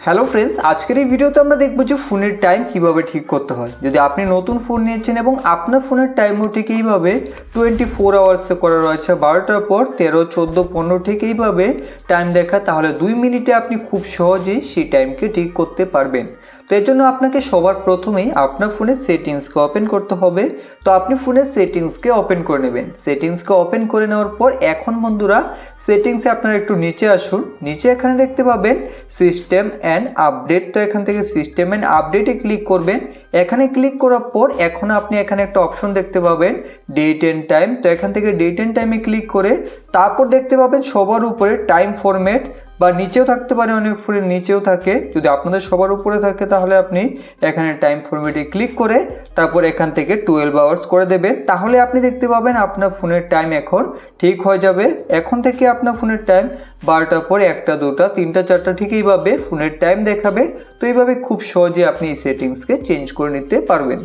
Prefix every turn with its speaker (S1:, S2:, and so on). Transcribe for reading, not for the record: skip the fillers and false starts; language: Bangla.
S1: হ্যালো ফ্রেন্ডস, আজকের এই ভিডিওতে আমরা দেখব যে ফোনের টাইম কিভাবে ঠিক করতে হয়। যদি আপনি নতুন ফোন নিয়েছেন এবং আপনার ফোনের টাইমও ঠিক এইভাবে 24 আওয়ার্সে করা রয়েছে, 12টার পর 13, 14, 15 ঠিক এইভাবে টাইম দেখা, তাহলে 2 মিনিটে আপনি খুব সহজেই সেই টাইমকে ঠিক করতে পারবেন। তো এর জন্য আপনাকে সবার প্রথমেই আপনার ফোনের সেটিংসকে ওপেন করতে হবে। তো আপনি ফোনের সেটিংসকে ওপেন করে নেবেন। সেটিংসকে ওপেন করে নেওয়ার পর এখন বন্ধুরা সেটিংসে আপনারা একটু নিচে আসুন। নিচে এখানে দেখতে পাবেন সিস্টেম অ্যান্ড আপডেট। তো এখান থেকে সিস্টেম অ্যান্ড আপডেটে ক্লিক করবেন। এখানে ক্লিক করার পর এখন আপনি এখানে একটা অপশন দেখতে পাবেন ডেট অ্যান্ড টাইম। তো এখান থেকে ডেট অ্যান্ড টাইমে ক্লিক করে তারপর দেখতে পাবেন সবার উপরে টাইম ফরম্যাট, বা নিচেও থাকতে পারে, অনেক ফোনের নিচেও থাকে। যদি আপনাদের সবার উপরে থাকে তাহলে আপনি এখানে টাইম ফরম্যাটে ক্লিক করে তারপর এখান থেকে 12 আওয়ার্স করে দেবেন। তাহলে আপনি দেখতে পাবেন আপনার ফোনের টাইম এখন ঠিক হয়ে যাবে। এখন থেকে আপনার ফোনের টাইম 12টার পর 1টা, 2টা, 3টা, 4টা ঠিক এইভাবে ফোনের টাইম দেখাবে। তো এইভাবে খুব সহজে আপনি এই সেটিংসকে চেঞ্জ করে নিতে পারবেন।